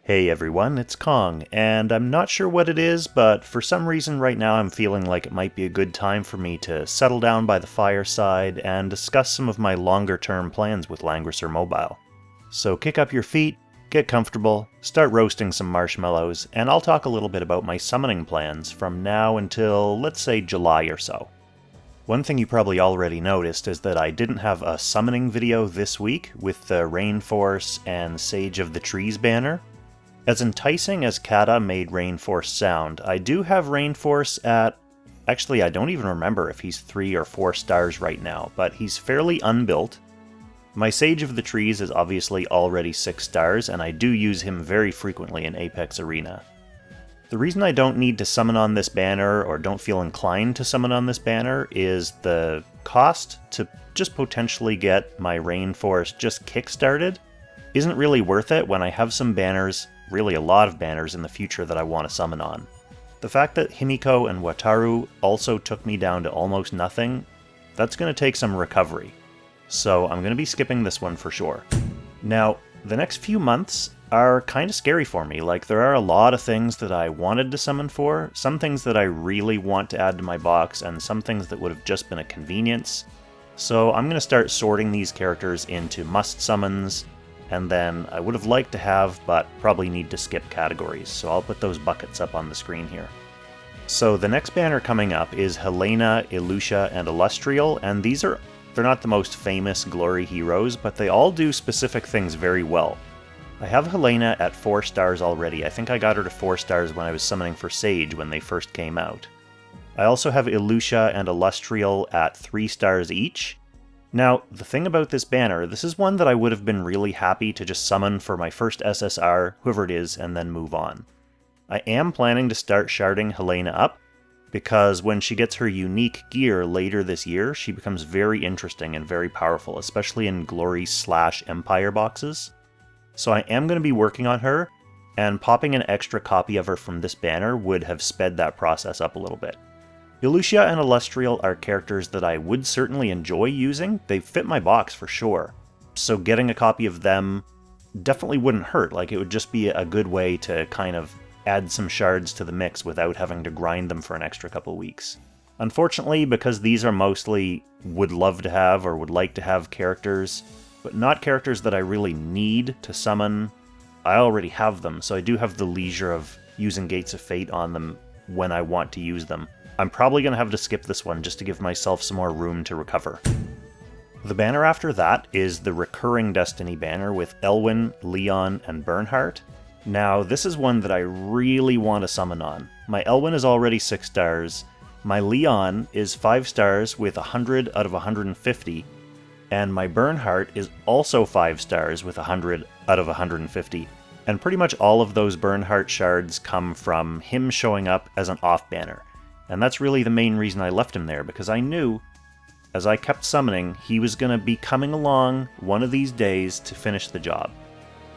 Hey everyone, it's Kong, and I'm not sure what it is, but for some reason right now I'm feeling like it might be a good time for me to settle down by the fireside and discuss some of my longer term plans with Langrisser Mobile. So kick up your feet, get comfortable, start roasting some marshmallows, and I'll talk a little bit about my summoning plans from now until, let's say, July or so. One thing you probably already noticed is that I didn't have a summoning video this week with the Rainforce and Sage of the Trees banner. As enticing as Kata made Rainforce sound, I do have Rainforce at... Actually, I don't even remember if he's 3 or 4 stars right now, but he's fairly unbuilt. My Sage of the Trees is obviously already 6 stars, and I do use him very frequently in Apex Arena. The reason I don't need to summon on this banner, or don't feel inclined to summon on this banner, is the cost to just potentially get my Rainforce just kickstarted isn't really worth it when I have some banners, really a lot of banners in the future that I want to summon on. The fact that Himiko and Wataru also took me down to almost nothing, that's going to take some recovery. So I'm going to be skipping this one for sure. Now, the next few months are kind of scary for me. Like, there are a lot of things that I wanted to summon for, some things that I really want to add to my box, and some things that would have just been a convenience. So I'm going to start sorting these characters into must summons, and then I would have liked to have, but probably need to skip categories, so I'll put those buckets up on the screen here. So the next banner coming up is Helena, Ilusha, and Illustrial, and they're not the most famous glory heroes, but they all do specific things very well. I have Helena at 4 stars already. I think I got her to 4 stars when I was summoning for Sage when they first came out. I also have Ilusha and Illustrial at 3 stars each. Now, the thing about this banner, this is one that I would have been really happy to just summon for my first SSR, whoever it is, and then move on. I am planning to start sharding Helena up, because when she gets her unique gear later this year, she becomes very interesting and very powerful, especially in Glory/Empire boxes. So I am going to be working on her, and popping an extra copy of her from this banner would have sped that process up a little bit. Ilusha and Illustrial are characters that I would certainly enjoy using. They fit my box for sure. So getting a copy of them definitely wouldn't hurt. Like, it would just be a good way to kind of add some shards to the mix without having to grind them for an extra couple weeks. Unfortunately, because these are mostly would love to have or would like to have characters, but not characters that I really need to summon, I already have them, so I do have the leisure of using Gates of Fate on them when I want to use them. I'm probably going to have to skip this one just to give myself some more room to recover. The banner after that is the recurring Destiny banner with Elwyn, Leon, and Bernhardt. Now, this is one that I really want to summon on. My Elwyn is already 6 stars, my Leon is 5 stars with 100 out of 150, and my Bernhardt is also 5 stars with 100 out of 150. And pretty much all of those Bernhardt shards come from him showing up as an off banner. And that's really the main reason I left him there, because I knew, as I kept summoning, he was going to be coming along one of these days to finish the job.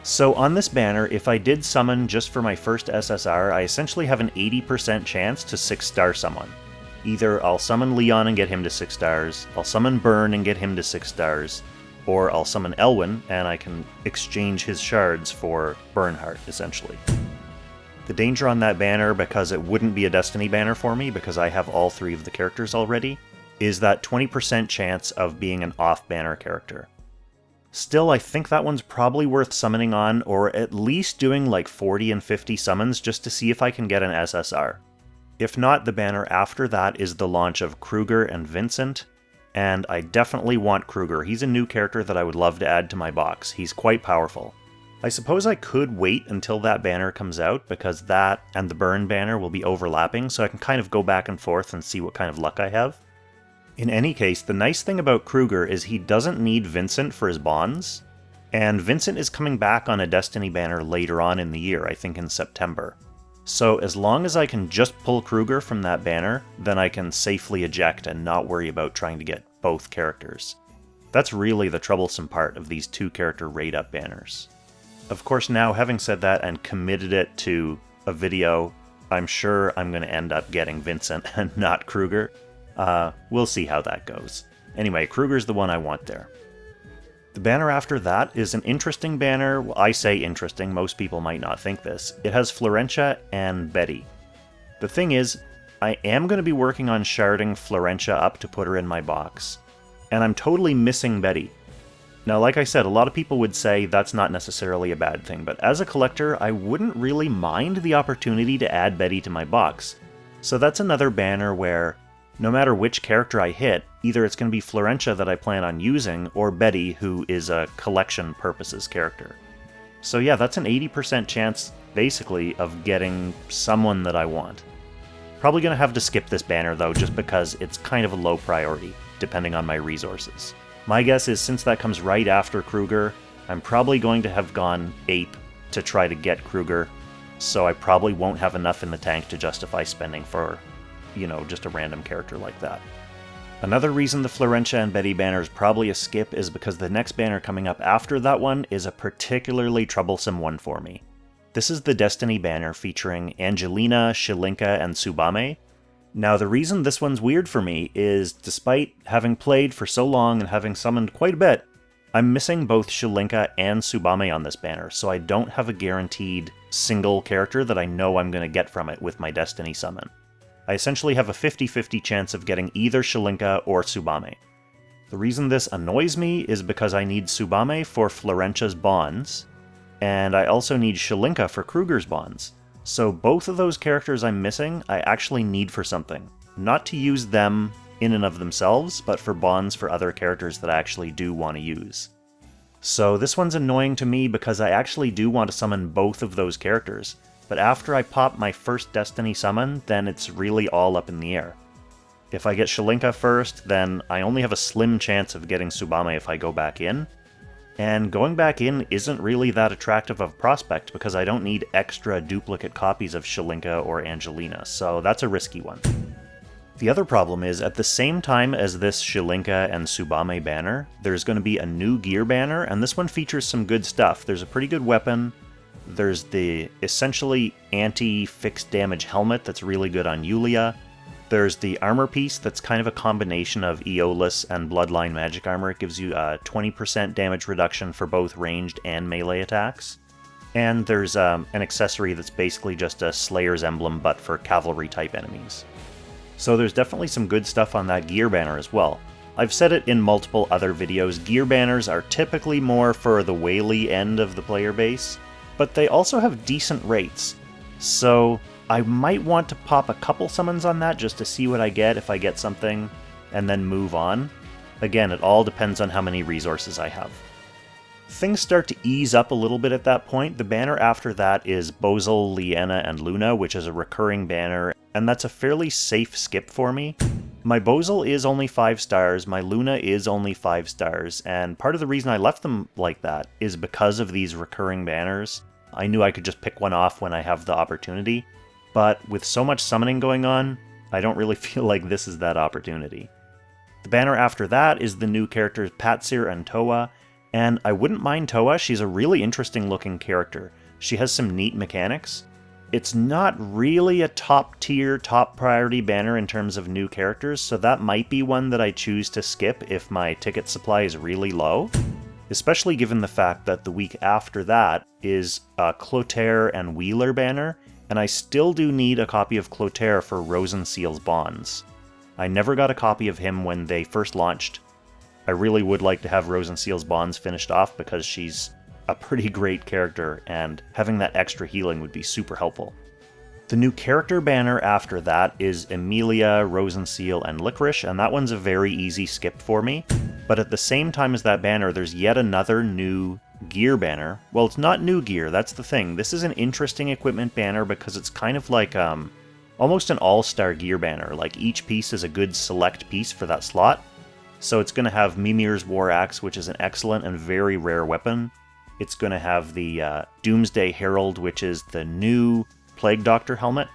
So on this banner, if I did summon just for my first SSR, I essentially have an 80% chance to 6-star someone. Either I'll summon Leon and get him to 6 stars, I'll summon Bern and get him to 6 stars, or I'll summon Elwyn and I can exchange his shards for Bernhardt, essentially. The danger on that banner, because it wouldn't be a Destiny banner for me because I have all 3 of the characters already, is that 20% chance of being an off-banner character. Still, I think that one's probably worth summoning on, or at least doing like 40 and 50 summons just to see if I can get an SSR. If not, the banner after that is the launch of Kruger and Vincent, and I definitely want Kruger. He's a new character that I would love to add to my box. He's quite powerful. I suppose I could wait until that banner comes out, because that and the Burn banner will be overlapping, so I can kind of go back and forth and see what kind of luck I have. In any case, the nice thing about Kruger is he doesn't need Vincent for his bonds, and Vincent is coming back on a Destiny banner later on in the year, I think in September. So as long as I can just pull Kruger from that banner, then I can safely eject and not worry about trying to get both characters. That's really the troublesome part of these 2-character raid-up banners. Of course, now, having said that and committed it to a video, I'm sure I'm going to end up getting Vincent and not Kruger. We'll see how that goes. Anyway, Kruger's the one I want there. The banner after that is an interesting banner. Well, I say interesting, most people might not think this. It has Florentia and Betty. The thing is, I am going to be working on sharding Florentia up to put her in my box, and I'm totally missing Betty. Now, like I said, a lot of people would say that's not necessarily a bad thing, but as a collector, I wouldn't really mind the opportunity to add Betty to my box. So that's another banner where, no matter which character I hit, either it's going to be Florentia that I plan on using, or Betty, who is a collection purposes character. So yeah, that's an 80% chance, basically, of getting someone that I want. Probably going to have to skip this banner, though, just because it's kind of a low priority, depending on my resources. My guess is, since that comes right after Kruger, I'm probably going to have gone ape to try to get Kruger, so I probably won't have enough in the tank to justify spending for, just a random character like that. Another reason the Florentia and Betty banner is probably a skip is because the next banner coming up after that one is a particularly troublesome one for me. This is the Destiny banner featuring Angelina, Shilinka, and Tsubame. Now, the reason this one's weird for me is, despite having played for so long and having summoned quite a bit, I'm missing both Shilinka and Tsubame on this banner, so I don't have a guaranteed single character that I know I'm going to get from it with my Destiny summon. I essentially have a 50-50 chance of getting either Shilinka or Tsubame. The reason this annoys me is because I need Tsubame for Florentia's bonds, and I also need Shilinka for Kruger's bonds. So both of those characters I'm missing, I actually need for something. Not to use them in and of themselves, but for bonds for other characters that I actually do want to use. So this one's annoying to me because I actually do want to summon both of those characters, but after I pop my first Destiny summon, then it's really all up in the air. If I get Shilinka first, then I only have a slim chance of getting Tsubame if I go back in, and going back in isn't really that attractive of a prospect because I don't need extra duplicate copies of Shilinka or Angelina, so that's a risky one. The other problem is, at the same time as this Shilinka and Tsubame banner, there's going to be a new gear banner, and this one features some good stuff. There's a pretty good weapon, there's the essentially anti-fixed damage helmet that's really good on Yulia, there's the armor piece that's kind of a combination of Aeolus and Bloodline magic armor. It gives you a 20% damage reduction for both ranged and melee attacks. And there's an accessory that's basically just a Slayer's emblem but for cavalry type enemies. So there's definitely some good stuff on that gear banner as well. I've said it in multiple other videos, gear banners are typically more for the whaley end of the player base, but they also have decent rates. So I might want to pop a couple summons on that just to see what I get if I get something, and then move on. Again, it all depends on how many resources I have. Things start to ease up a little bit at that point. The banner after that is Bozel, Liena, and Luna, which is a recurring banner, and that's a fairly safe skip for me. My Bozel is only 5 stars, my Luna is only 5 stars, and part of the reason I left them like that is because of these recurring banners. I knew I could just pick one off when I have the opportunity, but with so much summoning going on, I don't really feel like this is that opportunity. The banner after that is the new characters Patsir and Toa, and I wouldn't mind Toa. She's a really interesting looking character. She has some neat mechanics. It's not really a top tier, top priority banner in terms of new characters, so that might be one that I choose to skip if my ticket supply is really low, especially given the fact that the week after that is a Clotaire and Wheeler banner, and I still do need a copy of Clotaire for Rosenseal's bonds. I never got a copy of him when they first launched. I really would like to have Rosenseal's bonds finished off because she's a pretty great character, and having that extra healing would be super helpful. The new character banner after that is Emilia, Rosenseal, and Licorice, and that one's a very easy skip for me. But at the same time as that banner, there's yet another new gear banner. Well, it's not new gear, that's the thing. This is an interesting equipment banner because it's kind of like almost an all-star gear banner. Like, each piece is a good select piece for that slot. So it's going to have Mimir's War Axe, which is an excellent and very rare weapon. It's going to have the Doomsday Herald, which is the new Plague Doctor helmet.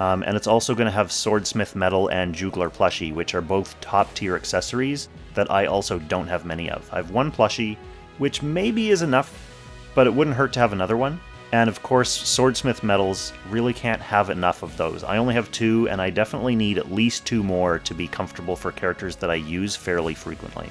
And it's also going to have Swordsmith Metal and Juglar Plushie, which are both top-tier accessories that I also don't have many of. I have one plushie, which maybe is enough, but it wouldn't hurt to have another one. And of course, Swordsmith Metals, really can't have enough of those. I only have 2, and I definitely need at least 2 more to be comfortable for characters that I use fairly frequently.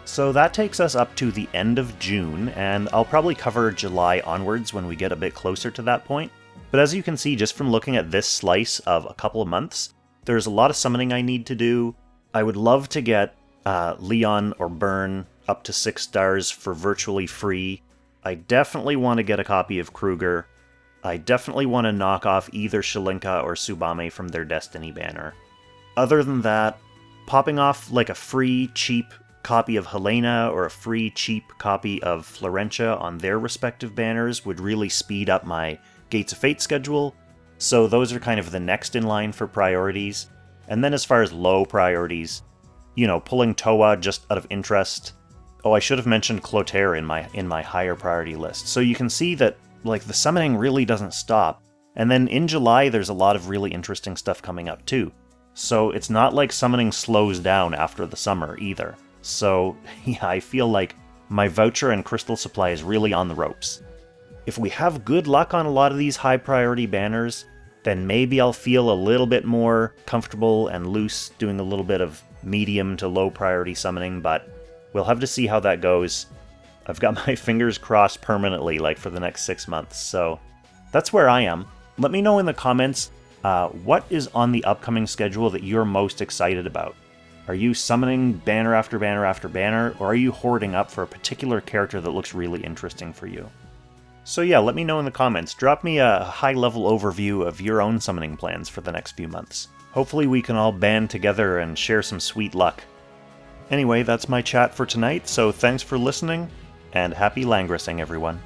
So that takes us up to the end of June, and I'll probably cover July onwards when we get a bit closer to that point. But as you can see, just from looking at this slice of a couple of months, there's a lot of summoning I need to do. I would love to get Leon or Bern up to 6 stars for virtually free. I definitely want to get a copy of Kruger. I definitely want to knock off either Shalinka or Tsubame from their Destiny banner. Other than that, popping off like a free, cheap copy of Helena or a free, cheap copy of Florentia on their respective banners would really speed up my Gates of Fate schedule, so those are kind of the next in line for priorities. And then as far as low priorities, pulling Toa just out of interest. Oh, I should have mentioned Clotaire in my higher priority list. So you can see that the summoning really doesn't stop. And then in July, there's a lot of really interesting stuff coming up too. So it's not like summoning slows down after the summer either. So yeah, I feel like my voucher and crystal supply is really on the ropes. If we have good luck on a lot of these high priority banners, then maybe I'll feel a little bit more comfortable and loose doing a little bit of medium to low priority summoning, but we'll have to see how that goes. I've got my fingers crossed permanently, for the next 6 months, so that's where I am. Let me know in the comments what is on the upcoming schedule that you're most excited about. Are you summoning banner after banner after banner, or are you hoarding up for a particular character that looks really interesting for you? So yeah, let me know in the comments. Drop me a high-level overview of your own summoning plans for the next few months. Hopefully we can all band together and share some sweet luck. Anyway, that's my chat for tonight, so thanks for listening, and happy Langressing, everyone.